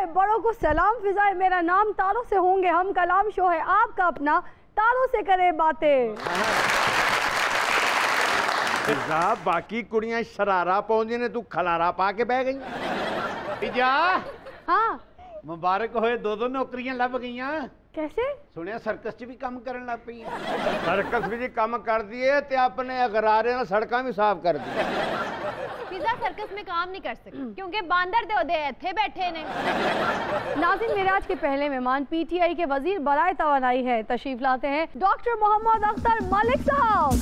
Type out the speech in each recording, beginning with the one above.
आए, बड़ों को सलाम फिजाए। मेरा नाम तारों से होंगे हम, कलाम शो है आपका अपना, तारों से करे बातें। बाकी कुड़ियां शरारा पाउंदियां ने, तू खलारा पा के बह गई। फिजा हाँ मुबारक होए, दो नौकरियां लभ गईयां। कैसे? सुनिया सर्कस च भी काम करन लग पई। सर्कस भी काम कर दिए ते अपने अगरारे ना सड़कां भी साफ कर दी। फिजा सर्कस में काम नहीं कर सकती क्योंकि बांदर दे ओदे इत्थे बैठे ने। नाज़रीन, मेरे आज के पहले मेहमान पीटीआई के वजीर बराए तवानाई है। तशरीफ लाते हैं डॉक्टर मोहम्मद अख्तर मलिक साहब।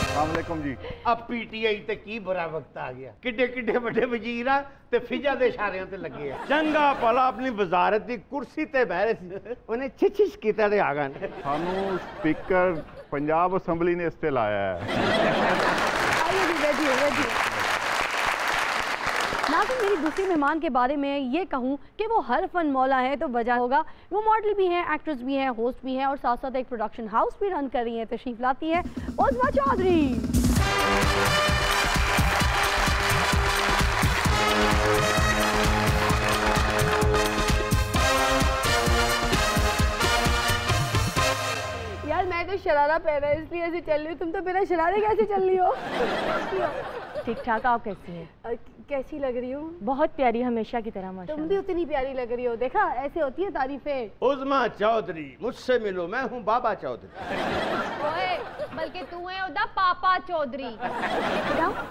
अस्सलामुअलैकुम जी। अब पीटीआई ते की बुरा वक्त आ गया, किड्डे किड्डे बड़े वजीर आ ते फिजा दे इशारियां ते लगे आ। चंगा भला अपनी वजारत दी कुर्सी ते बैठ रहे सी, उन्हें छिछ कीता ते आ गए। सानू स्पीकर पंजाब असैम्बली ने इस ते लाया है। आइए जी, बैठिए। नाज़रीन, मेरी दूसरी मेहमान के बारे में ये कहूँ कि वो हर फन मौला है तो वजह होगा। वो मॉडल भी हैं, एक्ट्रेस भी हैं, होस्ट भी हैं और साथ साथ एक प्रोडक्शन हाउस भी रन कर रही हैं। तशरीफ लाती है उज़्मा चौधरी। यार मैं तो शरारा पहना इसलिए ऐसे चल रही हूँ, तुम तो बिना शरारे कैसे चल रही हो? ठीक ठाक। आप कैसी हैं? कैसी लग रही हूँ? बहुत प्यारी, हमेशा की तरह माशाल्लाह। तुम भी उतनी प्यारी लग रही हो। देखा, ऐसे होती है तारीफें। उज़्मा चौधरी, मुझसे मिलो, मैं हूँ बाबा चौधरी। ओए, बल्कि तू है ओदा पापा चौधरी।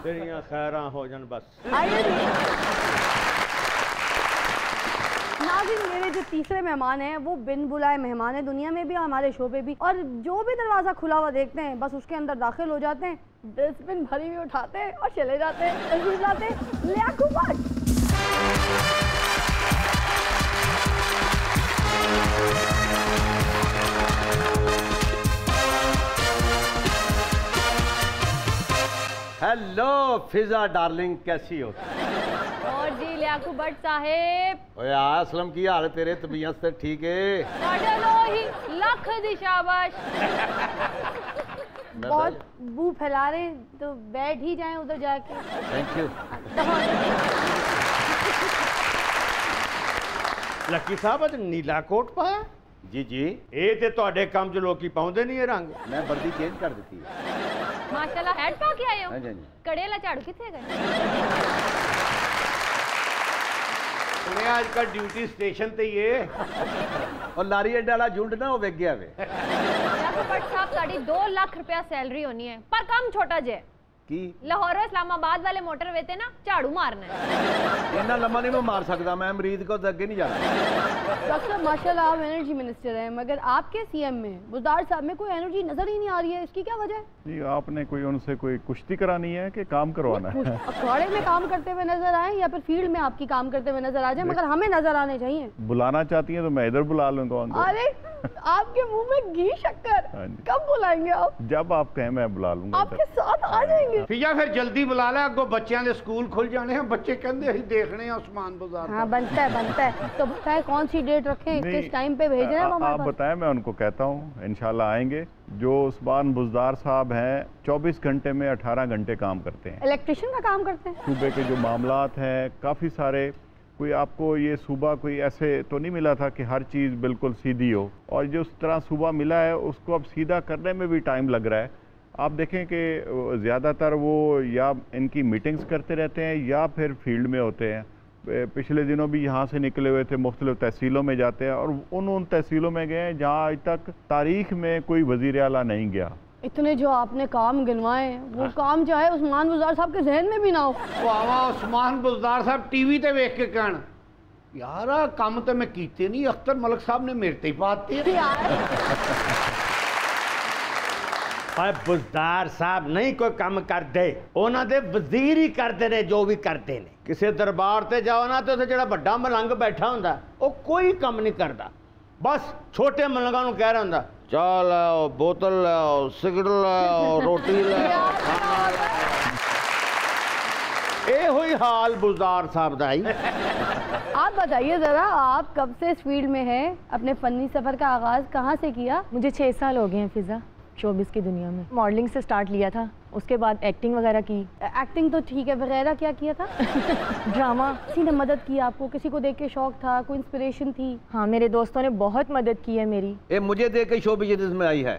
तेरियां खैरां हो जान बस। नाज़रीन, मेरे जो तीसरे मेहमान हैं वो बिन बुलाए मेहमान हैं, दुनिया में भी और हमारे शोबे भी। और जो भी दरवाज़ा खुला हुआ देखते हैं बस उसके अंदर दाखिल हो जाते हैं, डस्टबिन भरी हुई उठाते हैं और चले जाते हैं। तशरीफ लाते हैं लियाकत भट्ट। हेलो फिजा डार्लिंग, कैसी हो? और जी लियाकत भट्ट साहेब। ओए आ असलम, की हाल तेरे? तबीयत से ठीक है? साढ़े लो ही लख दी शाबाश। बहुत बू फैला रहे हैं तो बैठ ही जाएं उधर जाके। Thank you. लकी साहब अज नीला कोट पाया? जी जी, ये ते तुहाडे काम च लोकी पाउंदे नहीं है रंग। मैं वर्दी चेंज कर दी है। माशाल्लाह, हेड पा के आए हो? हां जी। कड़े ला झाड़ू किथे गए? मैं आजकल ड्यूटी स्टेशन ते ही है और लारी अड्डे वाला झुंड ना वो वेग गया वे। लियाकत भट्ट साहब, साड़ी 2 लाख रुपया सैलरी होनी है पर काम छोटा जे की लाहौर इस्लामाबाद वाले मोटरवे ते ना झाड़ू मारना है। इतना लंबा नहीं मैं मार सकता, मैं मरीज को अगे नहीं जाना। डॉक्टर साहब माशाल्लाह आप एनर्जी मिनिस्टर हैं, मगर आपके सीएम में बुज़दार साहब में कोई एनर्जी नजर ही नहीं आ रही है, इसकी क्या वजह है? जी, आपने कोई उनसे कोई कुश्ती करानी है कि काम करवाना है? अखाड़े में काम करते हुए नजर आए या फिर फील्ड में आपकी काम करते हुए नजर आ जाए, मगर हमें नजर आने चाहिए। बुलाना चाहती हैं तो मैं इधर बुला लूंगा उनको। अरे आपके मुंह में घी शक्कर, कब बुलाएंगे आप? जब आप कहें मैं बुला लूंगा। आपके साथ आ जाएंगे। फिजा फिर जल्दी बुला ले, अगो बच्चों के स्कूल खुल जाने हैं, बच्चे कहते हैं देखने हैं उस्मान बाजार। हाँ बनता है। तो बताए कौन सी डेट रखें, किस टाइम पे भेज रहे हैं? आप बताएं, मैं उनको कहता हूँ इंशाल्लाह आएंगे। जो उस्मान बुज़दार साहब हैं 24 घंटे में 18 घंटे काम करते हैं, इलेक्ट्रिशियन का काम करते हैं। सूबे के जो मामलात हैं काफ़ी सारे, कोई आपको ये सूबा कोई ऐसे तो नहीं मिला था कि हर चीज़ बिल्कुल सीधी हो, और जो उस तरह सूबा मिला है उसको अब सीधा करने में भी टाइम लग रहा है। आप देखें कि ज़्यादातर वो या इनकी मीटिंग्स करते रहते हैं या फिर फील्ड में होते हैं। पिछले दिनों भी यहाँ से निकले हुए थे, मुख्तलिफ तहसीलों में जाते हैं और उन तहसीलों में गए हैं जहाँ आज तक तारीख में कोई वज़ीर आला नहीं गया। इतने जो आपने काम गिनवाए वो काम चाहे उस्मान बुज़दार साहब के जहन में भी ना हो। वाह, उस्मान बुज़दार साहब टीवी ते वेख के कहन यार काम तो मैं कीते नहीं, अख्तर मलिक साहब ने मेरे ते ही पाते। बुज़दार साहब नहीं कोई काम करते, उन्होंने वजीर ही करते ने जो भी करते ने। किसी दरबार से जाओ ना तो उत्थे जिहड़ा वड्डा मलंग बैठा हुंदा वो कोई काम नहीं करता, बस छोटे मलंगां नूं कह रहा हुंदा चाह लाओ, बोतल लाओ, सिगरेट लाओ, रोटी लाओ, खाना लाओ। ये हुई हाल बुज़दार साहब दा ही। आप बताइए ज़रा, आप कब से इस फील्ड में हैं? अपने फ़नी सफ़र का आगाज़ कहाँ से किया? मुझे 6 साल हो गए हैं फिज़ा शोबिस की दुनिया में। मॉडलिंग से स्टार्ट लिया था, उसके बाद एक्टिंग वगैरह की। एक्टिंग तो ठीक है, वगैरह क्या किया था? ड्रामा। किसी ने मदद की आपको? किसी को देख के शौक था? कोई इंस्पिरेशन थी? हाँ, मेरे दोस्तों ने बहुत मदद की है मेरी। ये मुझे देख के शो बिजनेस में आई है।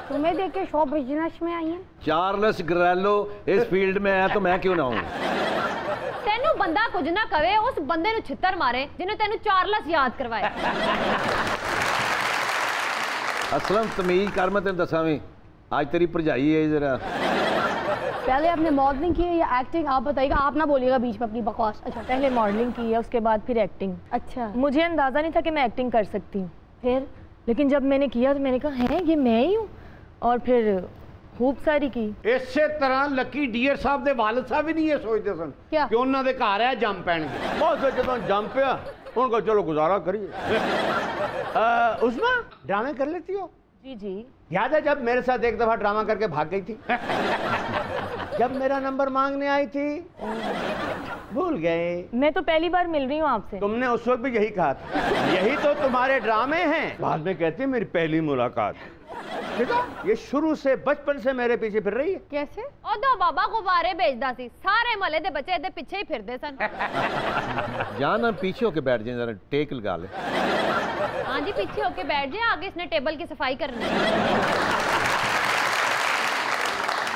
तुम्हें देख के शो बिजनेस में आई है? चार्ल्स ग्रेलो इस फील्ड में है तो मैं क्यों ना हूँ। तेनू बंदा कुछ ना कवे, उस बंदे नु छित्तर मारे जिन्हें तेनू चार्लस याद करवाए। असलम तमीज कर, मैं तेन दसा भी आज तेरी भरजाई है जरा। पहले आपने मॉडलिंग की है या एक्टिंग? आप बताइएगा, आप ना बोलिएगा बीच में अपनी बकवास। अच्छा, पहले मॉडलिंग की है, उसके बाद फिर एक्टिंग। अच्छा, मुझे अंदाज़ा नहीं था कि मैं एक्टिंग कर सकती हूँ, फिर? लेकिन जब मैंने किया तो मैंने कहा है ये मैं ही हूँ, और फिर खूब सारी की। इसे तरह लकी डियर साहब दे वालिद साहब भी नहीं ये सोचते सन क्या? कि उन्होंने दे घर है जम पैणगे। बस जो जम पिया उनको चलो गुजारा करिए। उस्मा ड्रामे कर लेती हो? जी जी। याद है जब मेरे साथ एक दफा ड्रामा करके भाग गई थी? जब मेरा नंबर मांगने आई थी? भूल गए? मैं तो पहली बार मिल रही हूँ आपसे। तुमने उस वक्त भी यही कहा था, यही तो तुम्हारे ड्रामे हैं। बाद में कहती है मेरी पहली मुलाकात। ये शुरू से बचपन से मेरे पीछे फिर रही है। कैसे? ओदो बाबा गुब्बारे भेजदा सी, सारे महल्ले दे बच्चे दे पीछे ही फिरदे सन। जान हम पीछे होके बैठ जाए, जरा टेक लगा ले। हाँ जी, पीछे होके बैठ जाए, आगे इसने टेबल की सफाई करनी है।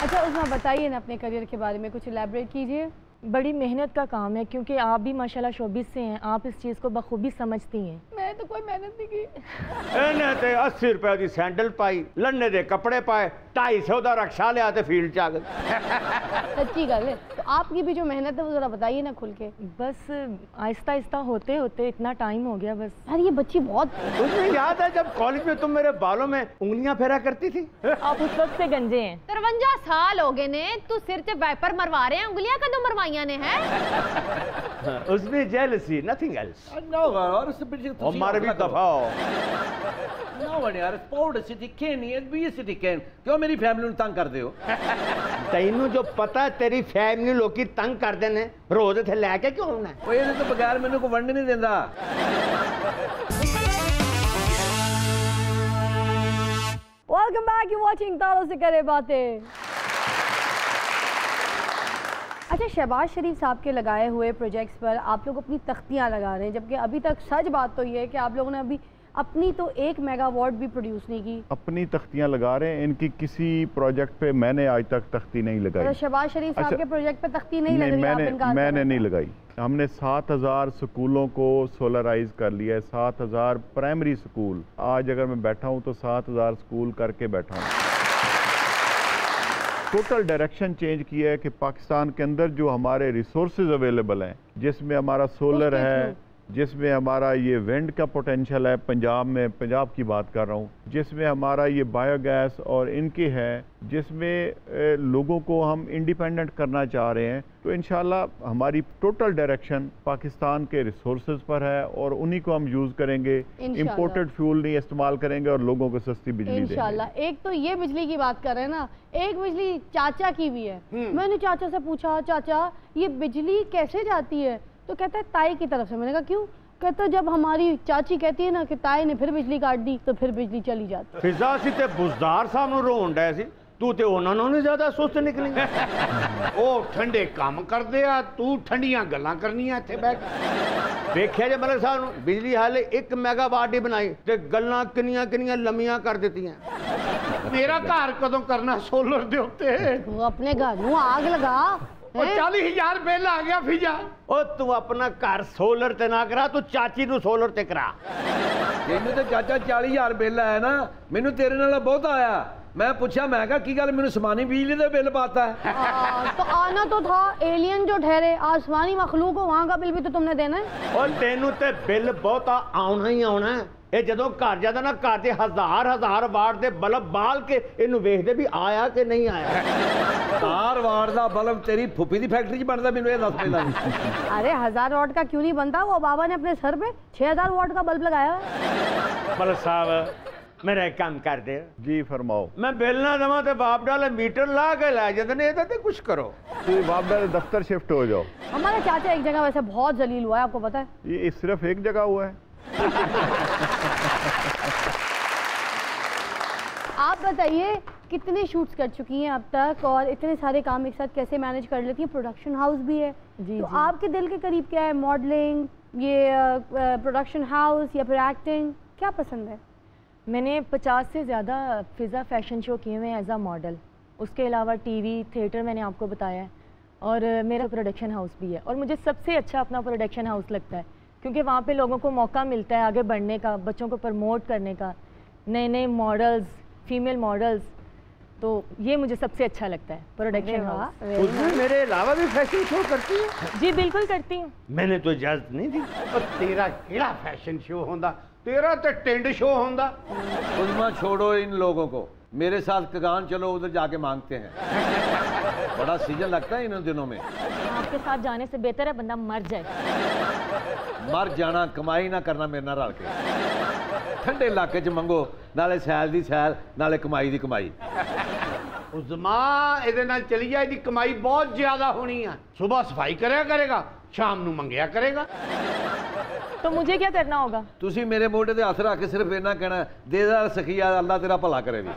अच्छा उसमें बताइए ना अपने करियर के बारे में, कुछ इलैबोरेट कीजिए। बड़ी मेहनत का काम है, क्योंकि आप भी माशाल्लाह शोबिस से हैं, आप इस चीज़ को बखूबी समझती हैं। मैं तो कोई मेहनत नहीं की। इन्हें ते 80 रुपए की सैंडल पाई, लन्ने दे कपड़े पाए, 250 का रक्षा लिया ते फील्ड च आ गए। सच्ची गल है। तो आपकी भी जो मेहनत है वो जरा बताइए ना खुल के। बस आहिस्ता आहिस्ता होते होते इतना टाइम हो गया बस। यार ये बच्ची बहुत। तुम्हें याद है जब कॉलेज में तुम मेरे बालों में उंगलियां फेरा करती थी? आप उस वक्त से गंजे हैं। 53 साल हो गए ने, तू सिर च वाइपर मरवा रहे हैं, उंगलियां कदों मरवाइयां ने हैं? उसमें जेलसी, नथिंग एल्स। हमारे भी दफा हो। क्यों मेरी फैमिली ਨੂੰ ਤੰਗ ਕਰਦੇ ਹੋ? ਤੈਨੂੰ ਜੋ ਪਤਾ ਤੇਰੀ ਫੈਮਿਲੀ ਲੋਕੀ ਤੰਗ ਕਰਦੇ ਨੇ, ਰੋਜ਼ ਇੱਥੇ ਲੈ ਕੇ ਕਿਉਂ ਆਉਣਾ? ਓਏ ਇਹਦੇ ਤੋਂ ਬਗੈਰ ਮੈਨੂੰ ਕੋਈ ਵੰਡ ਨਹੀਂ ਦਿੰਦਾ। वेलकम बैक, यू वाचिंग तारों से करे बातें। अच्छा, शहबाज शरीफ साहब के लगाए हुए प्रोजेक्ट्स पर आप लोग अपनी तख्तियां लगा रहे हैं, जबकि अभी तक सच बात तो ये है कि आप लोगों ने अभी अपनी तो 1 मेगावाट भी प्रोड्यूस नहीं की। अपनी तख्तियां लगा रहे हैं, इनकी किसी प्रोजेक्ट पे मैंने आज तक तख्ती नहीं लगाई। तो शहबाज शरीफ साहब के प्रोजेक्ट पे तख्ती नहीं लग रही? मैंने नहीं लगाई। हमने 7000 स्कूलों को सोलराइज कर लिया है, 7000 प्राइमरी स्कूल। आज अगर मैं बैठा हूँ तो 7000 स्कूल करके बैठा हूँ। टोटल डायरेक्शन चेंज किया है कि पाकिस्तान के अंदर जो हमारे रिसोर्सेज अवेलेबल हैं, जिसमें हमारा सोलर है, जिसमें हमारा ये विंड का पोटेंशियल है, पंजाब में, पंजाब की बात कर रहा हूँ, जिसमें हमारा ये बायोगैस और इनके है, जिसमें लोगों को हम इंडिपेंडेंट करना चाह रहे हैं, तो इंशाल्लाह हमारी टोटल डायरेक्शन पाकिस्तान के रिसोर्सेज पर है और उन्हीं को हम यूज़ करेंगे। इंपोर्टेड फ्यूल नहीं इस्तेमाल करेंगे और लोगों को सस्ती बिजली देंगे इंशाल्लाह। एक तो ये बिजली की बात कर रहे हैं ना, एक बिजली चाचा की भी है। मैंने चाचा से पूछा, चाचा ये बिजली कैसे जाती है? तो कहता है ताई की तरफ से। मैंने कहा क्यों? कहता जब हमारी चाची कहती है ना कि ताई ने फिर बिजली काट दी तो फिर बिजली चली जाती। फिजा सी ते बुज़दार साहब ਨੂੰ ਰੋਣ ਡਿਆ ਸੀ, ਤੂੰ ਤੇ ਉਹਨਾਂ ਨਾਲੋਂ ਨਹੀਂ ਜ਼ਿਆਦਾ ਸੁਸਤ ਨਿਕਲੀ। ਉਹ ਠੰਡੇ ਕੰਮ ਕਰਦੇ ਆ, ਤੂੰ ਠੰਡੀਆਂ ਗੱਲਾਂ ਕਰਨੀਆਂ ਇੱਥੇ ਬੈਠ। ਦੇਖਿਆ ਜੇ ਮਲਕ ਸਾਹਿਬ ਨੂੰ ਬਿਜਲੀ ਹਾਲੇ 1 ਮੈਗਾਵਾਟ ਹੀ ਬਣਾਈ ਤੇ ਗੱਲਾਂ ਕਿੰਨੀਆਂ ਕਿੰਨੀਆਂ ਲੰਮੀਆਂ ਕਰ ਦਿੱਤੀਆਂ। ਮੇਰਾ ਘਰ ਕਦੋਂ ਕਰਨਾ ਸੋਲਰ ਦੇ ਉੱਤੇ? वो अपने घर ਨੂੰ आग लगा। 40,000 बिल आ गया फिजा। ओ तू अपना घर सोलर ते ना करा, तू चाची नू सोलर ते करा। ਤੈਨੂੰ ਤੇ ਚਾਚਾ 40,000 ਬਿੱਲ ਆਇਆ ਨਾ, ਮੈਨੂੰ ਤੇਰੇ ਨਾਲ ਬਹੁਤ ਆਇਆ। मैं पूछा, मैं कहा की गल मैंने आसमानी बिजली का बिल पाता है। तो आना तो था, एलियन जो ठहरे आसमानी मखलूक हो, वहाँ का बिल भी तो तुमने देना है। और तेनू ते बिल बहुता आना ही आना है। ये जदों घर जाता ना, घर के हजार वाट के बल्ब बाल के इनू वेखदे भी आया कि नहीं आया। 1000 वाट का बल्ब तेरी फुफी की फैक्ट्री च बनता, मैनू ये दस पहला। अरे 1000 वाट का क्यों नहीं बनता? वो बाबा ने अपने सर पे 6000 वाट का बल्ब लगाया। मलक साहब मेरा एक काम कर दे जी फरमाओ। मैं बिल ना दवा तो बाप डाले मीटर ला के ला जाते नहीं तो कुछ करो। तो बाप डाले दफ्तर शिफ्ट हो जाओ। हमारा चाचा एक जगह वैसे बहुत जलील हुआ है, आपको पता है? ये सिर्फ एक जगह हुआ है। आप बताइए कितने शूट्स कर चुकी हैं अब तक और इतने सारे काम एक साथ कैसे मैनेज कर लेती हैं? प्रोडक्शन हाउस भी है जी, तो जी। आपके दिल के करीब क्या है? मॉडलिंग, ये प्रोडक्शन हाउस या फिर एक्टिंग, क्या पसंद है? मैंने 50 से ज़्यादा फ़िज़ा फ़ैशन शो किए हुए हैं एज आ मॉडल। उसके अलावा टीवी, थिएटर मैंने आपको बताया है, और मेरा प्रोडक्शन हाउस भी है। और मुझे सबसे अच्छा अपना प्रोडक्शन हाउस लगता है, क्योंकि वहाँ पे लोगों को मौका मिलता है आगे बढ़ने का, बच्चों को प्रमोट करने का, नए नए मॉडल्स, फीमेल मॉडल्स। तो ये मुझे सबसे अच्छा लगता है प्रोडक्शन हाउस। उसमें मेरे अलावा भी फैशन शो करती है? जी बिल्कुल करती हूँ। मैंने तो इजाजत नहीं दी। और तेरा केड़ा फैशन शो होंदा, तेरा तो टेंड शो होंदा। उजमा छोड़ो इन लोगों को, मेरे साथ कगान चलो, उधर जाके मांगते हैं। बड़ा सीजन लगता है इन दिनों में। आपके साथ जाने से बेहतर है बंदा मर जाए। मर जाना, कमाई ना करना मेरे नाल रल के। ठंडे इलाके च मंगो, नाले सैल दी सैल, नाले कमाई दी कमाई। उजमा ਇਹਦੇ ਨਾਲ चली जाए, ਇਹਦੀ कमाई बहुत ज्यादा होनी है। सुबह सफाई करेगा करेगा, शाम ਨੂੰ ਮੰਗਿਆ करेगा। तो मुझे क्या करना होगा? तुसी मेरे मोढे ते हथ रख के सिर्फ इतना कहना, देदार सखिया, अल्लाह तेरा भला करे भी।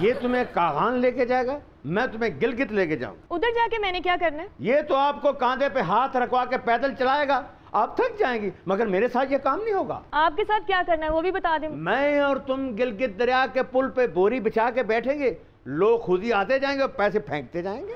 ये तुम्हें कागान लेके जाएगा, मैं तुम्हें गिलगित लेके जाऊंगा। उधर जाके मैंने क्या करना है? ये तो आपको कांधे पे हाथ रखवा के पैदल चलाएगा, आप थक जाएंगी, मगर मेरे साथ ये काम नहीं होगा। आपके साथ क्या करना है वो भी बता दें। मैं और तुम गिलगित दरिया के पुल पे बोरी बिछा के बैठेंगे, लोग खुद ही आते जाएंगे और पैसे फेंकते जाएंगे।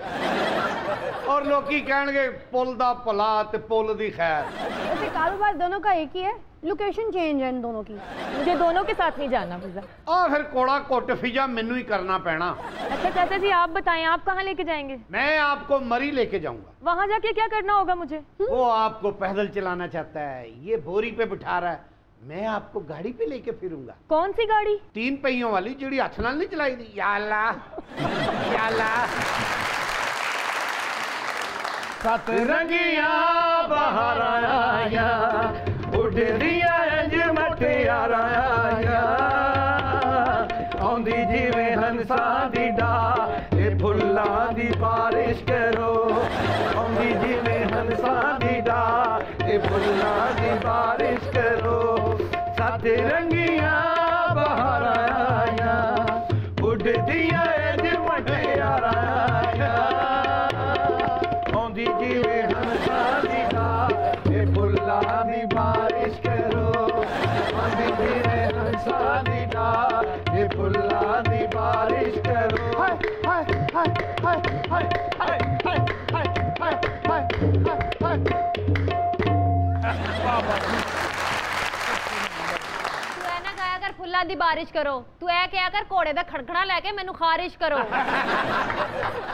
और लोकी कहणगे पुल दा भला ते पुल दी खैर। वैसे कारोबार दोनों का एक ही है, लोकेशन चेंज है इन दोनों की। मुझे दोनों के साथ नहीं जाना फिजा। आ फिर कोड़ा कोट फिजा मैनू ही करना पैना। अच्छा चाचा जी आप बताएं, आप कहाँ लेके जाएंगे? मैं आपको मरी लेके जाऊंगा। वहाँ जाके क्या करना होगा मुझे? वो आपको पैदल चलाना चाहता है, ये बोरी पे बिठा रहा है, मैं आपको गाड़ी पे लेके फिरूंगा। कौन सी गाड़ी? 3 पहियों वाली, जिहड़ी हथ नाल नहीं चलाई दी। या अल्लाह, या अल्लाह। सतरंगियां बाहर आया, उड़दियां इंज मटियारा आया, आउंदी जिवें हंसां दी डाह, ए फुल्लां दी बारिश करो, आउंदी जिवें हंसां दी डाह, ए फुल्लां दी बारिश करो। सतरंगियां बाहर आया, उड़दियां इंज मटियारा आया, आउंदी जिवें हंसां दी डाह, ए फुल्लां दी बारिश करो, आउंदी जिवें हंसां दी डाह, ए फुल्लां दी बारिश करो। हाय हाय हाय हाय हाय हाय हाय हाय हाय हाय हाय। तू ऐ ना गाया कर फुल्लां दी बारिश करो, तू ऐ कहा कर घोड़े दा खड़खड़ा लेके मैनू खारिश करो।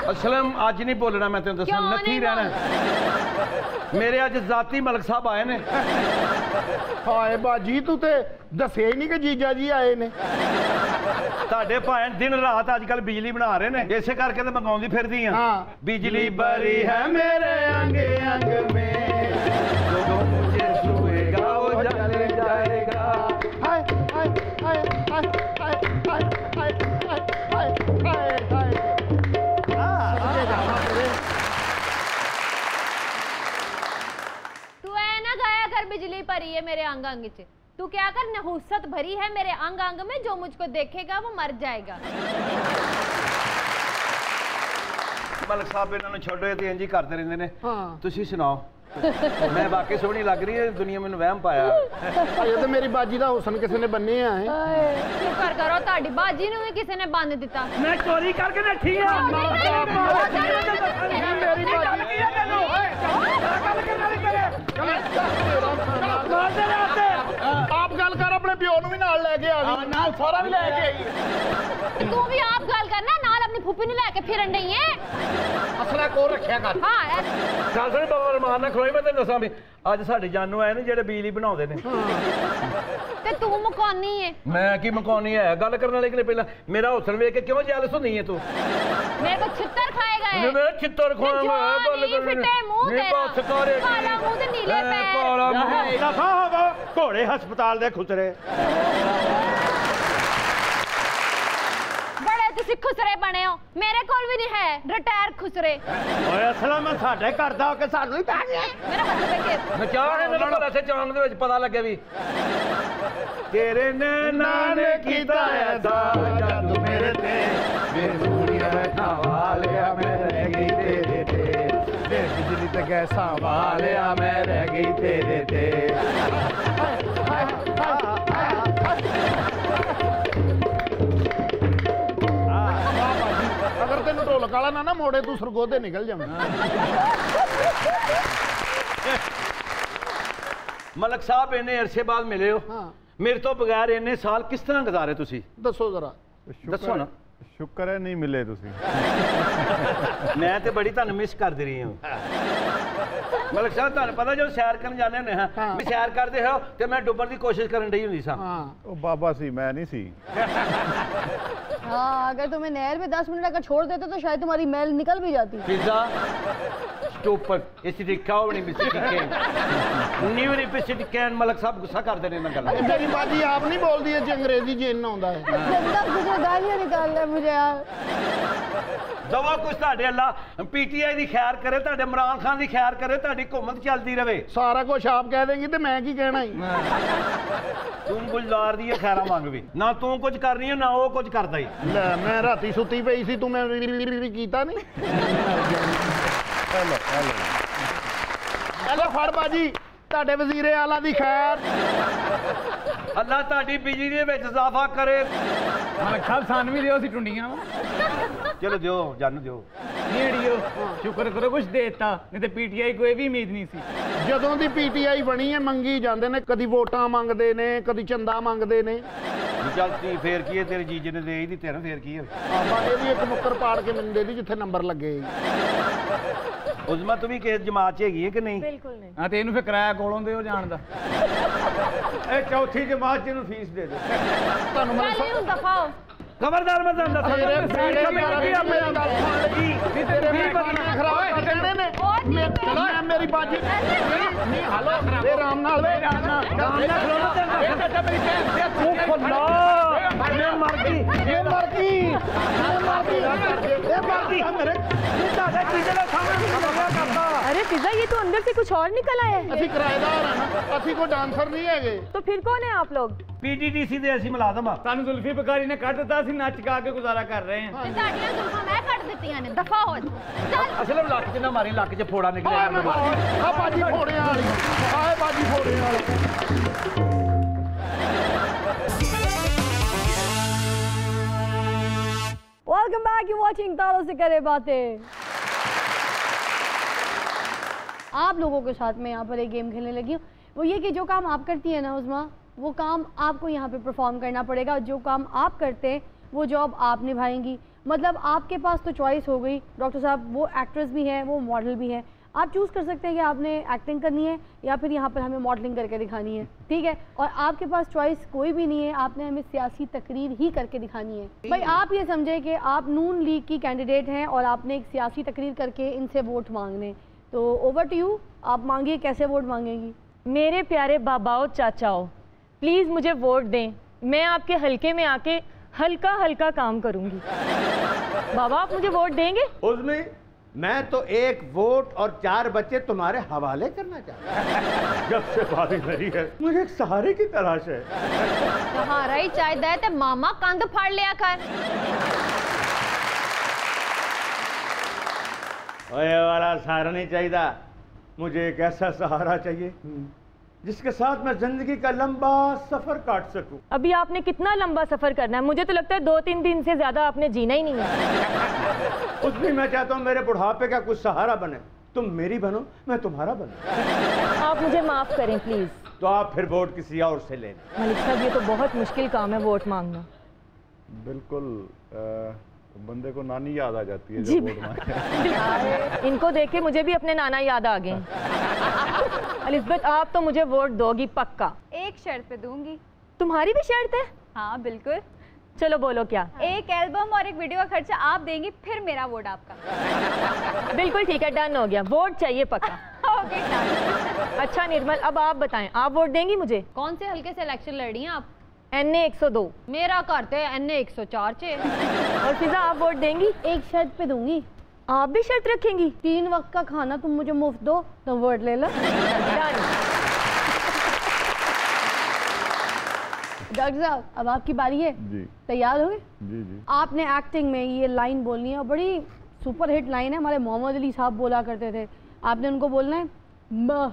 असलम अज नहीं बोलना, मैं तेन दसा क्यों नत्थी नहीं रहना। मेरे अज जाती मलक साहब आए ने। हाय बाजी तू ते दसे ही नहीं कि जीजा जी आए ने। ਤੁਹਾਡੇ ਭਾਂ दिन रात आजकल बिजली बना रहे ने, इसे करके तो मंगाउंदी फिरदी हां। हाँ। बिजली बरी है मेरे अंग अंग में, जो मुझे छुएगा वो जल जाएगा। हाय हाय हाय हाय हाय हाय हाय हाय हाय हाय तू ऐ ना गाया कर बिजली भरी है मेरे अंग अंग च, तू क्या कर नहुसत भरी है मेरे अंग अंग में, जो मुझको देखेगा वो मर जाएगा। मलक साहब इन्हां नूं छोड़ो, ते इंज ही करते रहंदे ने। हाँ। तुसीं सुनाओ। मैं वाकई सोहनी लग रही है, दुनिया मैनूं वहम पाया। ये तो मेरी बाजी दा हुसन किसी ने बन्ने आ है। शुक्र करो ताड़ी बाजी नूं भी किसी ने बंद दिता। मैं चोरी करके नठी हां। आप गल कर अपने प्यो नूं भी नाल लेके आ गई, नाल सारा भी लेके आई। तू भी आप गल करना, नाल अपनी फुप्पी नूं लेके फिरन डई है। असला को रखिया कर। हां गल सुन बाबा रमान ना खलोई, मैं तेन दसां भी अज साडे जानू आए ने जेडे बिजली बनाउंदे ने। ते तू मुकानी है। मैं की मकानी है, गल करने वाले के लिए पहला मेरा हुसन वेख के क्यों जेलस होनी है तू? मेरे को छित्तर खाएगा है। मैं छित्तर खाऊंगा, गल कर फिटे मुंह तेरा, काला मुंह ते नीले पैर। दफा हो घोड़े हस्पताल दे खुसरे। ਤੁਸੀਂ ਖੁਸਰੇ ਬਣੇ ਹੋ, ਮੇਰੇ ਕੋਲ ਵੀ ਨਹੀਂ ਹੈ ਰਿਟਾਇਰ ਖੁਸਰੇ। ਓਏ ਅਸਲ ਮੈਂ ਸਾਡੇ ਘਰ ਦਾ ਹੋ ਕੇ ਸਾਨੂੰ ਹੀ ਪੈ ਗਿਆ। ਮੇਰਾ ਮਤਲਬ ਹੈ ਕਿ ਮੈਂ ਚਾਹ ਨੇ ਮੈਨੂੰ ਐਸੇ ਚਾਂਦ ਦੇ ਵਿੱਚ ਪਤਾ ਲੱਗਿਆ ਵੀ ਤੇਰੇ ਨੈਣਾਂ ਨੇ ਕੀਤਾ ਐਸਾ ਜਾਦੂ ਮੇਰੇ ਤੇ ਵੇ ਦੁਨੀਆ ਠਾਵਾ ਲਿਆ ਮੈਂ ਰਹਿ ਗਈ ਤੇਰੇ ਤੇ ਵੇ ਬਿਜਲੀ ਤੇ ਗੈਸਾਂ ਵਾਲਿਆ ਮੈਂ ਰਹਿ ਗਈ ਤੇਰੇ ਤੇ। ਅਗਰ ਤੈਨੂੰ ਢੋਲਕ ਵਾਲਾ ਨਾ ਮੋੜੇ ਤੂੰ ਸਰਗੋਦੇ ਨਿਕਲ ਜਾਵੇਂ। ਮਲਕ ਸਾਹਿਬ ਇੰਨੇ ਅਰਸੇ ਬਾਅਦ ਮਿਲੇ ਹੋ, ਮੇਰੇ ਤੋਂ ਬਗੈਰ ਇੰਨੇ ਸਾਲ ਕਿਸ ਤਰ੍ਹਾਂ ਗੁਜ਼ਾਰੇ ਤੁਸੀਂ? ਦੱਸੋ ਜ਼ਰਾ। ਦੱਸੋ ਨਾ। ਸ਼ੁਕਰ ਹੈ ਨਹੀਂ ਮਿਲੇ ਤੁਸੀਂ। ਮੈਂ ਤੇ ਬੜੀ ਤੁਹਾਨੂੰ ਮਿਸ ਕਰਦੀ ਰਹੀ ਹਾਂ। ਮਲਕ ਸਾਹਿਬ ਤੁਹਾਨੂੰ ਪਤਾ ਜਦੋਂ ਸੈਰ ਕਰਨ ਜਾਂਦੇ ਹੁੰਦੇ ਹਾਂ ਵੀ ਸੈਰ ਕਰਦੇ ਹੋ ਤੇ ਮੈਂ ਡੁੱਬਣ ਦੀ ਕੋਸ਼ਿਸ਼ ਕਰਨ ਡਈ ਹੁੰਦੀ ਸਾਂ। ਉਹ ਬਾਬਾ ਸੀ, मैं नहीं सी। हाँ, अगर तुम्हें नहर में 10 मिनट अगर छोड़ देते तो शायद तुम्हारी मैल निकल भी जाती। पिज़्ज़ा स्टूपिड इस recovery biscuit can new biscuit can. Malik साहब गुस्सा कर देने ना गल। मेरी बाजी आप नहीं बोलती है जी अंग्रेजी जी इन्ना होता है। जब मुझे गालियां निकाल रहा है मुझे यार। दवा कुछ ਤੁਹਾਡੇ ਅੱਲਾ पीटीआई ਦੀ ਖੈਰ ਕਰੇ, ਤੁਹਾਡੇ ਇਮਰਾਨ ਖਾਨ ਦੀ ਖੈਰ ਕਰੇ, ਤੁਹਾਡੀ ਹੁਕੂਮਤ ਚੱਲਦੀ ਰਹੇ। ਸਾਰਾ ਕੁਝ ਆਪ ਕਹਿ ਦੇਂਗੀ ਤੇ ਮੈਂ ਕੀ ਕਹਿਣਾ ਹੀ। ਤੂੰ ਗੁਲਜ਼ਾਰ ਦੀ ਖੈਰਾ ਮੰਗ ਵੀ ਨਾ, ਤੂੰ ਕੁਝ ਕਰ ਰਹੀ ਹੈ ਨਾ ਉਹ ਕੁਝ ਕਰਦਾ ਹੀ। ਲੈ ਮੈਂ ਰਾਤੀ ਸੁੱਤੀ ਪਈ ਸੀ, ਤੂੰ ਮੈਂ ਕੀਤਾ ਨਹੀਂ। हेलो हेलो ਹੈਲੋ ਫੜ ਬਾਜੀ, ਤੁਹਾਡੇ ਵਜ਼ੀਰੇ ਆਲਾ ਦੀ ਖੈਰ। ਅੱਲਾ ਤੁਹਾਡੀ ਬਿਜਲੀ ਦੇ ਵਿੱਚ ਇਜ਼ਾਫਾ ਕਰੇ। ਮਲਕ ਸਾਹਿਬ ਸਾਨੂੰ ਵੀ ਦਿਓ, ਅਸੀਂ ਟੁੰਡੀਆਂ ਵਾ। ਚਲੋ ਦਿਓ, ਜਨ ਦਿਓ। ਨੇੜੀਓ ਸ਼ੁਕਰ ਕਰੋ ਕੁਝ ਦੇਤਾ, ਨਹੀਂ ਤੇ ਪੀਟੀਆਈ ਕੋਈ ਵੀ ਉਮੀਦ ਨਹੀਂ ਸੀ। ਜਦੋਂ ਦੀ ਪੀਟੀਆਈ ਬਣੀ ਹੈ ਮੰਗੀ ਜਾਂਦੇ ਨੇ, ਕਦੀ ਵੋਟਾਂ ਮੰਗਦੇ ਨੇ, ਕਦੀ ਚੰਦਾ ਮੰਗਦੇ ਨੇ। ਚੱਲ ਤੀ ਫੇਰ ਕੀ ਹੈ, ਤੇਰੇ ਜੀਜੇ ਨੇ ਦੇ ਹੀ ਦਿੱਤੇ ਨਾ, ਫੇਰ ਕੀ ਹੈ। ਆਪਾਂ ਇਹ ਵੀ ਇੱਕ ਨੁੱਕਰ ਪਾੜ ਕੇ ਮੈਨੂੰ ਦੇ ਦੀ ਜਿੱਥੇ ਨੰਬਰ ਲੱਗੇ। ਉਸਮਾ ਤੂੰ ਵੀ ਕਿਸੇ ਜਮਾਤ 'ਚ ਹੈਗੀ ਹੈ ਕਿ ਨਹੀਂ? बिल्कुल नहीं। ਹਾਂ ਤੇ ਇਹਨੂੰ ਫਿਰ ਕਿਰਾਇਆ ਕੋਲੋਂ ਦਿਓ ਜਾਣ ਦਾ। ਇਹ ਚੌਥੀ ਜਮਾਤ ਜਿਹਨੂੰ ਫੀਸ ਦੇ ਦੇ। ਚੱਲ ਇਹਨੂੰ ਦਫਾਓ। ਖਬਰਦਾਰ ਮੈਂ ਤੁਹਾਨੂੰ ਦੱਸਾਂ ਤੇਰੇ ਮੇਰੀ ਗੱਲ ਸੁਣ ਲੱਗੀ, ਤੇਰੇ ਮਹਿਮਾਨਾਂ ਖਰਾਬ ਕਰ ਦੇਣੇ ਨੇ। ਮੈਂ ਮੇਰੀ ਬਾਜੀ ਨਹੀਂ ਹਲੋ ਵੇ ਆਰਾਮ ਨਾਲ ਵੇ ਆਰਾਮ ਨਾਲ ਖਲੋਣਾ। ਤੂੰ ਖੁੱਲਾ ਇਹ ਮਰ ਗਈ, ਇਹ ਮਰ ਗਈ, ਇਹ ਮਰ ਗਈ, ਇਹ ਮਰ ਗਈ। ਮੇਰੇ ਤੁਹਾਡੇ ਚੀਜ਼ਾਂ ਦਾ ਸਾਹਮਣੇ ਖਬਰ ਕਰਦਾ। अरे पिज़्ज़ा, ये तो अंदर से कुछ और निकल आया है। ਅਸੀਂ ਕਿਰਾਏਦਾਰ ਹਾਂ ਨਾ, ਅਸੀਂ ਕੋਈ ਡਾਂਸਰ ਨਹੀਂ ਹੈਗੇ। तो फिर कौन है आप लोग? ਪੀਟੀਡੀਸੀ ਦੇ ਅਸੀਂ ਮੁਲਾਜ਼ਮ ਆ। ਸਾਨੂੰ ਜ਼ੁਲਫੀ ਬਕਾਰੀ ਨੇ ਕੱਢ ਦਿੱਤਾ, ਅਸੀਂ ਨੱਚ ਗਾ ਕੇ ਗੁਜ਼ਾਰਾ ਕਰ ਰਹੇ ਹਾਂ। ਤੇ ਤੁਹਾਡੀਆਂ ਜ਼ੁਲਫਾਂ ਮੈਂ ਕੱਢ ਦਿੱਤੀਆਂ ਨੇ, ਦਫਾ ਹੋ। ਚੱਲ ਅਸਲ ਵਿੱਚ ਲੱਕ 'ਚ ਨਾ ਮਾਰੀ, ਲੱਕ 'ਚ ਫੋੜਾ ਨਿਕਲਿਆ। ਆ ਬਾਜੀ ਫੋੜਿਆਂ ਵਾਲੀ, ਆਏ ਬਾਜੀ ਫੋੜਿਆਂ ਵਾਲੀ। Welcome back, you're watching तारों से करे बातें। आप लोगों के साथ में यहाँ पर एक गेम खेलने लगी हूँ। वो ये कि जो काम आप करती है ना उस्मा, वो काम आपको यहाँ पे परफॉर्म करना पड़ेगा। जो काम आप करते हैं वो जॉब आप निभाएंगी। मतलब आपके पास तो चॉइस हो गई डॉक्टर साहब, वो एक्ट्रेस भी है, वो मॉडल भी है। आप चूज़ कर सकते हैं कि आपने एक्टिंग करनी है या फिर यहाँ पर हमें मॉडलिंग करके दिखानी है, ठीक है। और आपके पास चॉइस कोई भी नहीं है, आपने हमें सियासी तकरीर ही करके दिखानी है। भाई आप ये समझे कि आप नून लीग की कैंडिडेट हैं और आपने एक सियासी तकरीर करके इनसे वोट मांगने। तो ओवर टू यू, आप मांगिए, कैसे वोट मांगेंगी? मेरे प्यारे बाबाओ चाचाओ, प्लीज़ मुझे वोट दें। मैं आपके हल्के में आके हल्का हल्का काम करूंगी। बाबा आप मुझे वोट देंगे? उसमें मैं तो एक वोट और 4 बच्चे तुम्हारे हवाले करना चाहता हूं। जब से भाभी मरी है मुझे एक सहारे की तलाश है। सहारा ही चाहिए ते मामा कंध फाड़ लिया कर। ओए वाला सहारा नहीं चाहिए, मुझे एक ऐसा सहारा चाहिए जिसके साथ मैं जिंदगी का लंबा सफर काट सकूं। अभी आपने कितना लंबा सफर करना है? मुझे तो लगता है 2-3 दिन से ज्यादा आपने जीना ही नहीं है। उसमें मैं चाहता हूं मेरे बुढ़ापे का कुछ सहारा बने। तुम मेरी बनो, मैं तुम्हारा बनूं। आप मुझे माफ करें प्लीज। तो आप फिर वोट किसी और से लेना। मलिक साहब ये तो बहुत मुश्किल काम है वोट मांगना। बिल्कुल बंदे को नानी याद आ जाती है जी जब वोट मांगे। इनको देख के मुझे भी अपने नाना याद आ गए। एलिज़ाबेथ आप तो मुझे वोट दोगी पक्का? एक शर्त पे दूंगी। तुम्हारी भी शर्त है? हाँ बिल्कुल। चलो बोलो क्या? एक एल्बम और एक वीडियो का खर्चा आप देंगी, फिर मेरा वोट आपका। बिल्कुल ठीक है, डन हो गया। वोट चाहिए पक्का। Okay done. अच्छा निर्मल अब आप बताएं, आप वोट देंगी मुझे? कौन से हल्के से इलेक्शन लड़ रही हैं आप? NA 102। मेरा करते NA 104 चे। और फिजा आप वोट देंगी? एक शर्त पे दूंगी। आप भी शर्त रखेंगी? 3 वक्त का खाना तुम मुझे मुफ्त दो तो वोट ले लो। डॉक्टर साहब अब आपकी बारी है जी। तैयार हो गए? जी जी। आपने एक्टिंग में ये लाइन बोलनी है और बड़ी सुपर हिट लाइन है, हमारे मोहम्मद अली साहब बोला करते थे। आपने उनको बोलना है माँ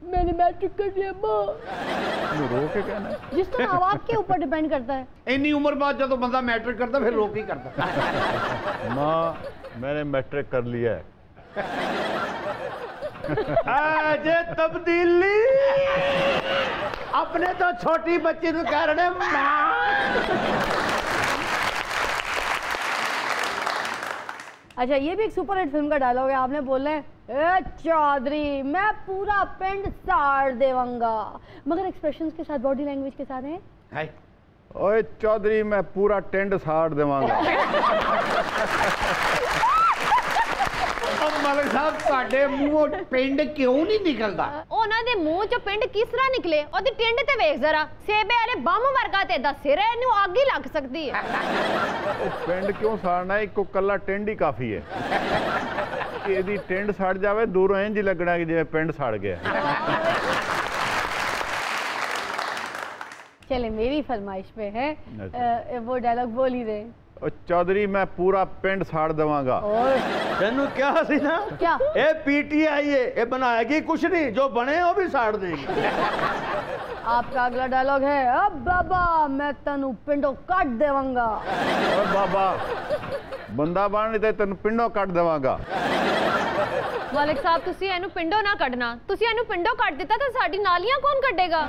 मैंने मैट्रिक कर लिया माँ। रो के कहना है। जिस तरह अब आपके ऊपर डिपेंड करता है। ਇੰਨੀ ਉਮਰ ਬਾਅਦ ਜਦੋਂ ਬੰਦਾ ਮੈਟ੍ਰਿਕ ਕਰਦਾ ਫਿਰ ਲੋਕ ਕੀ ਕਰਦਾ। माँ मैंने मैट्रिक कर लिया है। आज तब्दीली अपने तो छोटी बच्ची ਨੂੰ कह रहे मां। अच्छा ये भी एक सुपर हिट फिल्म का डायलॉग है, आपने बोलना है ए चौधरी मैं पूरा पिंड साड़ देवांगा, मगर एक्सप्रेशंस के साथ बॉडी लैंग्वेज के साथ हैं ओए चौधरी मैं पूरा टेंड साड़ देवांगा। ਮਲਕ ਸਾਹਿਬ ਤੁਹਾਡੇ ਮੂੰਹੋਂ ਪਿੰਡ ਕਿਉਂ ਨਹੀਂ ਨਿਕਲਦਾ? ਉਹਨਾਂ ਦੇ ਮੂੰਹ ਚੋਂ ਪਿੰਡ ਕਿਸ ਤਰ੍ਹਾਂ ਨਿਕਲੇ? ਉਹਦੀ ਟਿੰਡ ਤੇ ਵੇਖ ਜ਼ਰਾ, ਸੇਬੇ ਵਾਲੇ ਬੰਮ ਵਰਗਾ ਤੇ ਦਾ ਸਿਰ ਹੈ, ਇਹਨੂੰ ਅੱਗ ਹੀ ਲੱਗ ਸਕਦੀ ਹੈ। ਉਹ ਪਿੰਡ ਕਿਉਂ ਸਾੜਨਾ ਹੈ? ਇੱਕੋ ਕੱਲਾ ਟਿੰਡ ਹੀ ਕਾਫੀ ਹੈ। ਇਹਦੀ ਟਿੰਡ ਸੜ ਜਾਵੇ ਦੂਰੋਂ ਇੰਜ ਹੀ ਲੱਗਣਾ ਕਿ ਜਿਵੇਂ ਪਿੰਡ ਸੜ ਗਿਆ। चले मेरी फरमाइश पे है वो डायलॉग बोल ही दे। चौधरी मैं पूरा पिंड साड़ देवांगा। तेनू क्या सी ना क्या ये PTI है, ये बनाएगी कुछ नहीं, जो बने वो भी साड़ देगी। आपका अगला डायलॉग है अब बाबा मैं तेनू पिंडो काट देवांगा। बाबा बंदा बन ते तेन पिंडो काट देवांगा। ਮਾਲਿਕ ਸਾਹਿਬ ਤੁਸੀਂ ਇਹਨੂੰ ਪਿੰਡੋਂ ਨਾ ਕੱਢਣਾ, ਤੁਸੀਂ ਇਹਨੂੰ ਪਿੰਡੋਂ ਕੱਢ ਦਿੱਤਾ ਤਾਂ ਸਾਡੀ ਨਾਲੀਆਂ ਕੌਣ ਕੱਢੇਗਾ?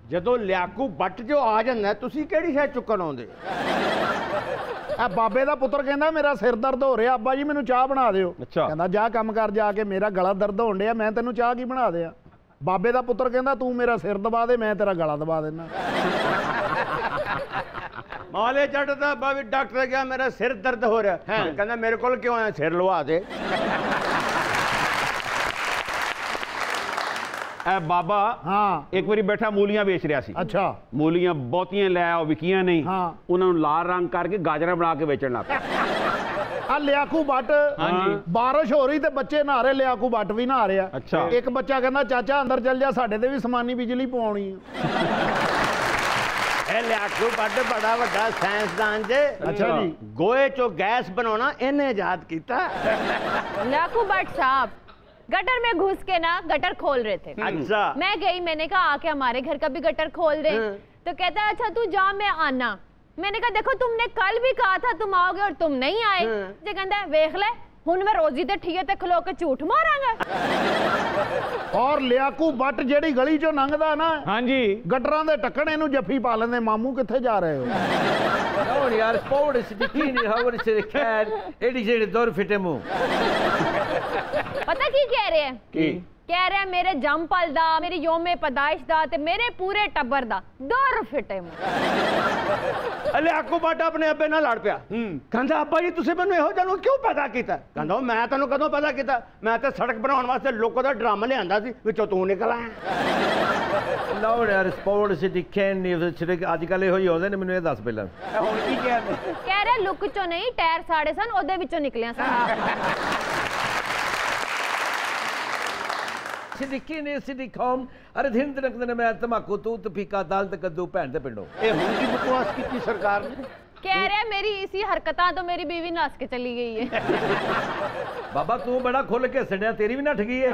ਜਦੋਂ ਲਿਆਕੂ ਬੱਟ ਜੋ ਆ ਜਾਂਦਾ ਤੁਸੀਂ ਕਿਹੜੀ ਸ਼ੈ ਚੁੱਕਣ ਆਉਂਦੇ? ਆ ਬਾਬੇ ਦਾ ਪੁੱਤਰ ਕਹਿੰਦਾ ਮੇਰਾ ਸਿਰ ਦਰਦ ਹੋ ਰਿਹਾ, ਅੱਬਾ ਜੀ ਮੈਨੂੰ ਚਾਹ ਬਣਾ ਦਿਓ। ਅੱਛਾ। ਕਹਿੰਦਾ ਜਾ ਕੰਮ ਕਰ ਜਾ ਕੇ, ਮੇਰਾ ਗਲਾ ਦਰਦ ਹੋਣ ਡਿਆ, ਮੈਂ ਤੈਨੂੰ ਚਾਹ ਕੀ ਬਣਾ ਦਿਆਂ? ਬਾਬੇ ਦਾ ਪੁੱਤਰ ਕਹਿੰਦਾ ਤੂੰ ਮੇਰਾ ਸਿਰ ਦਬਾ ਦੇ, ਮੈਂ ਤੇਰਾ ਗਲਾ ਦਬਾ ਦੇਣਾ। ਮਾਲੇ ਜੱਟ ਦਾ ਬਾਬੀ ਡਾਕਟਰ ਗਿਆ ਮੇਰਾ ਸਿਰ ਦਰਦ ਹੋ ਰਿਹਾ ਹੈ, ਕਹਿੰਦਾ ਮੇਰੇ ਕੋਲ ਕਿਉਂ ਆਇਆ, ਸਿਰ ਲਵਾ ਦੇ। ਬਾਬਾ ਹਾਂ ਇੱਕ ਵਾਰੀ ਬੈਠਾ ਮੂਲੀਆਂ ਵੇਚ ਰਿਹਾ ਸੀ। ਅੱਛਾ ਮੂਲੀਆਂ ਬਹੁਤੀਆਂ ਲੈ ਆਓ, ਵਿਕੀਆਂ ਨਹੀਂ, ਹਾਂ ਉਹਨਾਂ ਨੂੰ ਲਾਲ ਰੰਗ ਕਰਕੇ ਗਾਜਰਾਂ ਬਣਾ ਕੇ ਵੇਚਣ ਲੱਗ ਪਿਆ। ਆ ਲਿਆਕੂ ਬੱਟ ਹਾਂਜੀ। ਬਾਰਿਸ਼ ਹੋ ਰਹੀ ਤੇ ਬੱਚੇ ਨਹਾ ਰਹੇ, ਲਿਆਕੂ ਬੱਟ ਵੀ ਨਹਾ ਰਿਹਾ। ਅੱਛਾ। ਇੱਕ ਬੱਚਾ ਕਹਿੰਦਾ ਚਾਚਾ ਅੰਦਰ ਚੱਲ ਜਾ, ਸਾਡੇ ਤੇ ਵੀ ਸਮਾਨੀ ਬਿਜਲੀ ਪਵਾਉਣੀ ਆ। ਇਹ ਲਿਆਕੂ ਬੱਟ ਬੜਾ ਵੱਡਾ ਸਾਇੰਸਦਾਨ ਜੇ। ਅੱਛਾ ਜੀ। ਗੋਏ ਚੋਂ ਗੈਸ ਬਣਾਉਣਾ ਇਹਨੇ ਇਜਾਦ ਕੀਤਾ। लाकू भट्ट साहब गटर में घुस के ना गटर खोल रहे थे। अच्छा। मैं गई, मैंने कहा आके हमारे घर का भी गटर खोल दे। तो कहता है अच्छा तू जा मैं आना। मैंने कहा देखो तुमने कल भी कहा था तुम आओगे और तुम नहीं आए। जो कहता है वेख ले हुण मैं रोजी ते ठीए ते खलो के झूठ मारांगा। ਔਰ ਲਿਆਕੂ ਬੱਟ ਜਿਹੜੀ ਗਲੀ ਚੋਂ ਲੰਘਦਾ ਨਾ, ਹਾਂਜੀ ਗਟਰਾਂ ਦੇ ਟੱਕਣ ਇਹਨੂੰ ਜੱਫੀ ਪਾ ਲੈਂਦੇ, ਮਾਮੂ ਕਿੱਥੇ ਜਾ ਰਹੇ ਹੋ? Non, yar, poveri si bikini, havori se reker, edi jere dor fite mu. पता की कह रहे हैं? ਕੀ कह रहे हैं मेरे जमपल दा, मेरी योमे पैदाइश दा ते मेरे पूरे टब्बर दा दौर फिटे मुंह। ਲਿਆਕੂ ਬੱਟ ਆਪਣੇ ਅੱਬੇ ਨਾਲ ਲੜ ਪਿਆ, ਕਹਿੰਦਾ ਅੱਬਾ ਜੀ ਤੁਸੀਂ ਮੈਨੂੰ ਇਹੋ ਜਿਹਾ ਨੂੰ ਕਿਉਂ ਪੈਦਾ ਕੀਤਾ? ਕਹਿੰਦਾ ਮੈਂ ਤੈਨੂੰ ਕਦੋਂ ਪੈਦਾ ਕੀਤਾ? ਮੈਂ ਤਾਂ ਸੜਕ ਬਣਾਉਣ ਵਾਸਤੇ ਲੋਕਾਂ ਦਾ ਡਰਮ ਲਿਆਂਦਾ ਸੀ, ਵਿੱਚੋਂ ਤੂੰ ਨਿਕਲ ਆਇਆ। No, yar, poveri si dikenni, ਅੱਜ ਕੱਲ ਇਹੋ ਹੀ ਆਉਂਦੇ ਨੇ, ਮੈਨੂੰ ਇਹ ਦੱਸ ਪਹਿਲਾਂ। ਹੁਣ ਕੀ ਕਹਿੰਦੇ? कह रहे लुक चो नहीं टायर साड़े सन ओदे विचों निकलिया सन। ਸਿੱਧੀ ਸਿੱਧੀ ਕੌਮ ਅਰੇ ਦਿਨ ਤੱਕ ਨੇ ਮੈਂ ਤਮਾਕੂ ਤੂੰ ਤਫੀਕਾ ਦਾਲ ਤੇ ਕੱਦੂ ਭੈਣ ਦੇ ਪਿੰਡੋਂ। ਇਹ ਹੁਣ ਕੀ ਬਕਵਾਸ ਕੀਤੀ ਸਰਕਾਰ ਨੇ? कह रहे हैं मेरी इसी हरकतां तो मेरी बीवी नस के चली गई है। ਬਾਬਾ ਤੂੰ ਬੜਾ ਖੁੱਲ ਕੇ ਸੜਿਆ, ਤੇਰੀ ਵੀ ਨੱਠ ਗਈ ਹੈ।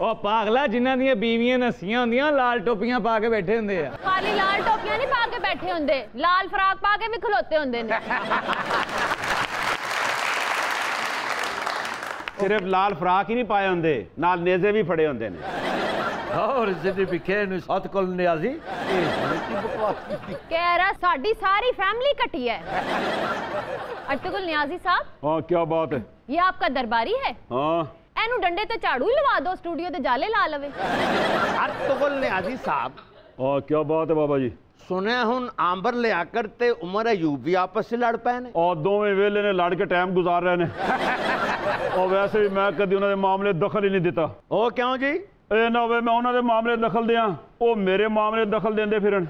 ਉਹ ਪਾਗਲਾ ਜਿਨ੍ਹਾਂ ਦੀਆਂ ਬੀਵੀਆਂ ਨਸੀਆਂ ਹੁੰਦੀਆਂ ਲਾਲ ਟੋਪੀਆਂ ਪਾ ਕੇ ਬੈਠੇ ਹੁੰਦੇ ਆ। खाली लाल टोपियां नहीं पा के बैठे होंदे, लाल फ्राक पा के भी खलोते होंदे ने। ਸਿਰਫ ਲਾਲ ਫਰਾਕ ਹੀ ਨਹੀਂ ਪਾਏ ਹੁੰਦੇ, ਨਾਲ ਨੇਜ਼ੇ ਵੀ ਫੜੇ ਹੁੰਦੇ ਨੇ। ਹੋਰ ਸਿੱਧੀ ਪਿੱਛੇ ਨੂੰ ਸੱਤ ਕੋਲ ਨਿਆਜ਼ੀ कह रहा साडी सारी फैमिली कटी है। अर्तुगुल न्याजी साहब ਹਾਂ ਕੀ ਬਾਤ ਹੈ। ये आपका दरबारी है? ਹਾਂ एनू डंडे ते झाड़ू ही लवा दो, स्टूडियो ते जाले ला लवे। अर्तुगुल नियाज़ी साहब ਹਾਂ ਕੀ ਬਾਤ ਹੈ ਬਾਬਾ ਜੀ। सुने हुन आंबर ले आकर ते उमर अयूब भी आपस से लड़ पए ने और दोवें वेले ने लड़ के टाइम गुजार रहे ने और वैसे भी मैं कभी उन्होंने मामले दखल ही नहीं दिता। ओ क्यों जी? ए ना वे मैं उन्होंने मामले दखल दिया, वो मेरे मामले दखल देंदे फिरन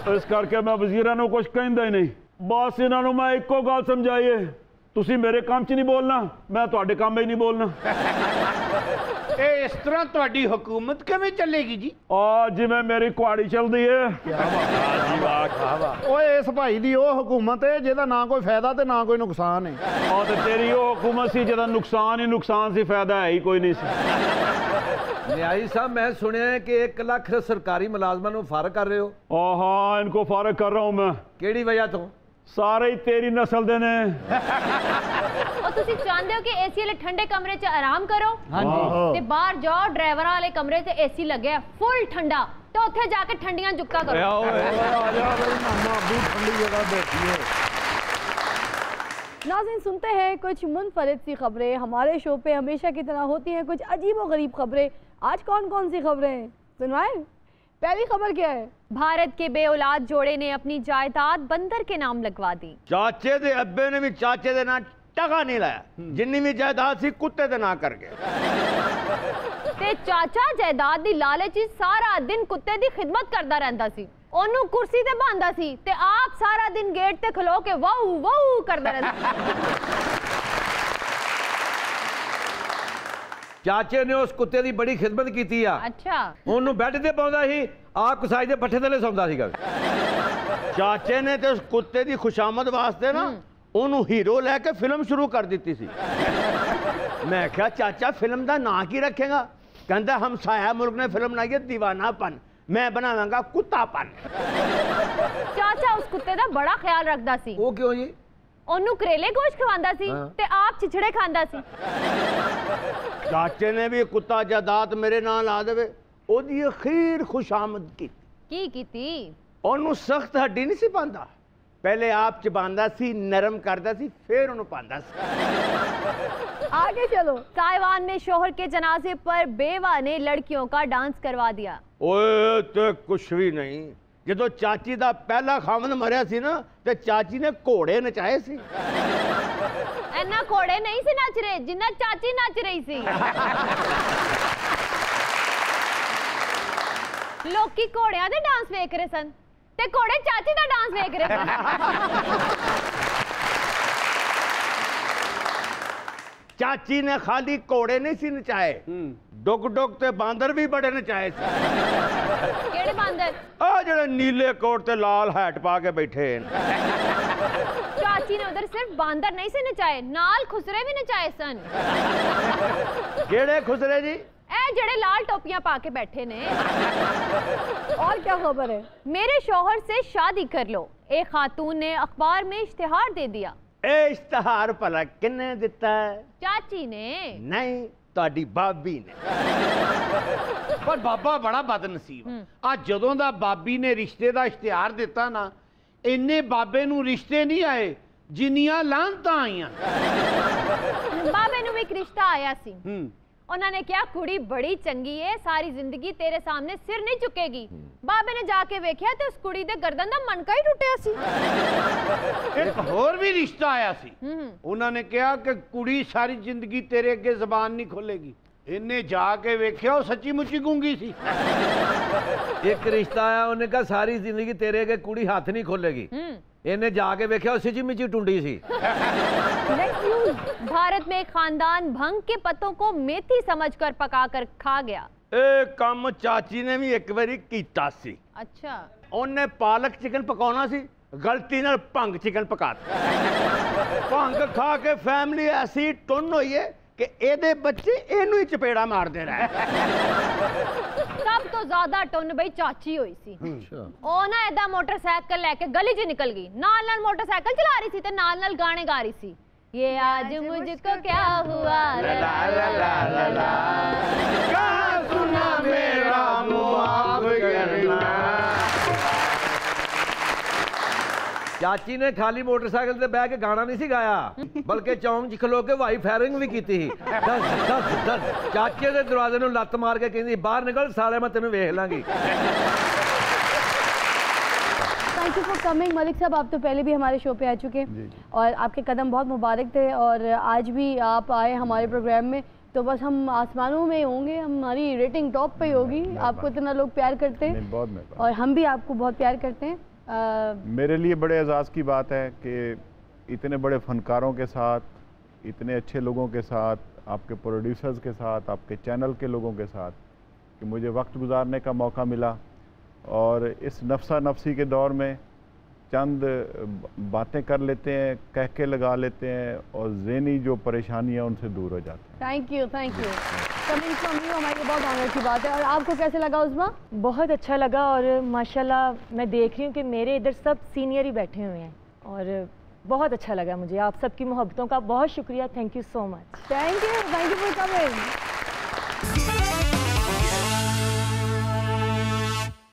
इस करके मैं वजीरां नूं कुछ कहंदा ही नहीं। बस इन्हां नूं मैं इक्को गल समझाई है, तुसी मेरे काम च नहीं बोलना, मैं तुहाडे काम में ही नहीं बोलना। इस तरह तुहाडी हुकूमत किवें चलेगी जी? जिवें मेरी कुआड़ी चलदी है। ओए इस भाई दी ओ हुकूमत है जिहदा ना कोई फायदा ते ना कोई नुकसान है। और तेरी ओ हुकूमत सी जिहदा नुकसान ही नुकसान सी, फायदा है ही कोई नहीं सी। न्यायी साहब मैं सुनिया है कि 1 लाख सरकारी मुलाजमान को फारग कर रहे हो। हाँ इनको फारग कर रहा हूँ मैं। केड़ी वजह तो? सारे ही तेरी नस्ल दे ने। और तुसी चाहते हो कि एसी वाले ठंडे कमरे च आराम करो, हाँ जी, ते बाहर जाओ ड्राइवर वाले कमरे च एसी लगे है फुल ठंडा, तो उत्थे जाके ठंडियां जुक्का करो। नाज़रीन सुनते हैं कुछ मुनफरिद सी खबरें। हमारे शो पे हमेशा की तरह होती हैं कुछ अजीब व गरीब खबरें। आज कौन कौन सी खबरें सुनवाएं? पहली खबर क्या है? भारत के बेऔलाद जोड़े ने अपनी जायदाद बंदर के नाम लगवा दी। चाचे दे अब्बे ने भी चाचे दे ना टका नहीं लाया, जिन्नी भी जायदाद सी कुत्ते दे ना कर गए। ते चाचा जायदाद दी लालच च सारा दिन कुत्ते दी खिदमत करदा रहंदा सी, ओनू कुर्सी ते बांधा सी ते आप सारा दिन गेट ते खलो के वाऊ वाऊ करदा रहंदा। चाचे ने उस कुत्ते की बड़ी खिदमत की। अच्छा ओनू बैड ते पाउंदा सी, आप कसाई दे पट्ठे थले सौंदा सीगा। चाचे ने तो उस कुत्ते की खुशामद वास्ते ना ओनू हीरो लैके फिल्म शुरू कर दी सी। मैं क्या चाचा फिल्म का ना की रखेगा? कहता हमसाया मुल्क ने फिल्म बनाई है दीवानापन, मैं बनावांगा कुत्तापन। चाचा उस कुत्ते का बड़ा ख्याल रखता सी। वो क्यों जी? ओनू करेले गोश्त खवांदा सी ते आप चिचड़े खांदा सी। चाचे ने भी कुत्ता जायदाद मेरे नाल ला देवे ओदी अखीर खुशामद की ओनू सख्त हड्डी नहीं सी पांदा, पहले आप चबांदा सी, नरम करदा सी, फिर ओनू पांदा सी। आगे चलो। ताइवान में शोहर के जनाजे पर बेवा ने लड़कियों का डांस करवा दिया। ओए तो कुछ भी नहीं, जो चाची दा पहला खामन मरिया सी ना ते चाची ने घोड़े नचाए सी। इन्ना घोड़े नहीं सी नच रहे जिन्ना चाची नच रही सी। लोकी घोड़ियां दे डांस वेख रहे सन ते घोड़े चाची दा डांस वेख रहे सन। चाची ने खाली घोड़े नहीं सी नचाए, डुग डुग ते बांदर भी बड़े नचाए सी। केड़े बांदर? आ जेड़े नीले कोट ते लाल हैट पा के बैठे हैं। चाची ने उधर सिर्फ बांदर नहीं से नचाए, नाल खुसरे भी नचाए सन। केड़े खुसरे जी? ए जेड़े लाल टोपियां पा के बैठे ने। और क्या खबर है? मेरे शौहर से शादी कर लो, एक खातून ने अखबार में इश्तिहार दे दिया। ए इश्तिहार भला किन्ने दिता है? चाची ने। नहीं, ਤੁਹਾਡੀ ਬਾਬੀ ਨੇ। पर बाबा बड़ा बदनसीब आ जदों दा बाबी ने रिश्ते दा इश्तिहार दिता ना, इन्ने बाबे नू रिश्ते नहीं आए जिन्नियां लानतां आईयां। बाबे नू एक रिश्ता आया सी, उन्होंने क्या कुड़ी बड़ी चंगी है, सारी जिंदगी तेरे सामने सिर नहीं चुकेगी। बाबे ने जाके वेख्या ते उस कुड़ी दे गर्दन दा मनका ही टुटिया सी। एक होर भी रिश्ता आया सी, उन्होंने कहा कि कुड़ी सारी जिंदगी तेरे अगे जबान नहीं खोलेगी। इन्हें जाके वेख्या वो सच्ची मुच्ची गूंगी सी। एक रिश्ता आया, उन्हें कहा सारी जिंदगी तेरे अगे कुड़ी हाथ नहीं खोलेगी। इन्हें जाके वेख्या वो सिची मिची टुंडी सी। भारत में एक खानदान भंग के पत्तों को मेथी समझकर पकाकर खा गया। ए काम चाची ने भी एक बारी कीता सी। अच्छा, उन्हें पालक चिकन पकाना सी, गलती नाल भंग चिकन पका भंग खा के फैमिली ऐसी टुन हुई है कि एदे बच्चे एनू ही चपेड़ा मारते रहे। सब तो ज्यादा टुन बई चाची हुई सी। ओ ना एदा मोटरसाइकिल लेके गली च निकल गई, नाल नाल मोटरसाइकिल चला रही थी ते नाल नाल गाने गा रही सी। ये आज मुझको क्या हुआ, ला ला ला ला ला, कहाँ सुना मेरा मुआफ करना। चाची ने खाली मोटरसाइकिल से बह के गाना नहीं सी गाया, बल्कि चौंक च खलो के वाई फायरिंग भी की थी। दस दस दस चाचे के दरवाजे नूं लत्त मार के कहंदी बाहर निकल साले मैं तेनू वेख Langi. Thank you for coming. Malik साहब, आप तो पहले भी हमारे शो पे आ चुके हैं और आपके कदम बहुत मुबारक थे, और आज भी आप आए हमारे प्रोग्राम में तो बस हम आसमानों में होंगे, हमारी रेटिंग टॉप पे होगी। आपको इतना लोग प्यार करते हैं और हम भी आपको बहुत प्यार करते हैं। मेरे लिए बड़े एजाज़ की बात है कि इतने बड़े फनकारों के साथ, इतने अच्छे लोगों के साथ, आपके प्रोड्यूसर्स के साथ, आपके चैनल के लोगों के साथ कि मुझे वक्त गुजारने का मौका मिला, और इस नफसा नफसी के दौर में चंद बातें कर लेते हैं, कह के लगा लेते हैं, और ज़हनी जो परेशानियाँ उनसे दूर हो जाती हैं। Thank you coming from you, हमारे बहुत ऑनर की बात है। और आपको कैसे लगा उस्मा? बहुत अच्छा लगा, और माशाल्लाह मैं देख रही हूँ कि मेरे इधर सब सीनियर ही बैठे हुए हैं, और बहुत अच्छा लगा मुझे। आप सबकी मोहब्बतों का बहुत शुक्रिया। Thank you so much. Thank you for coming.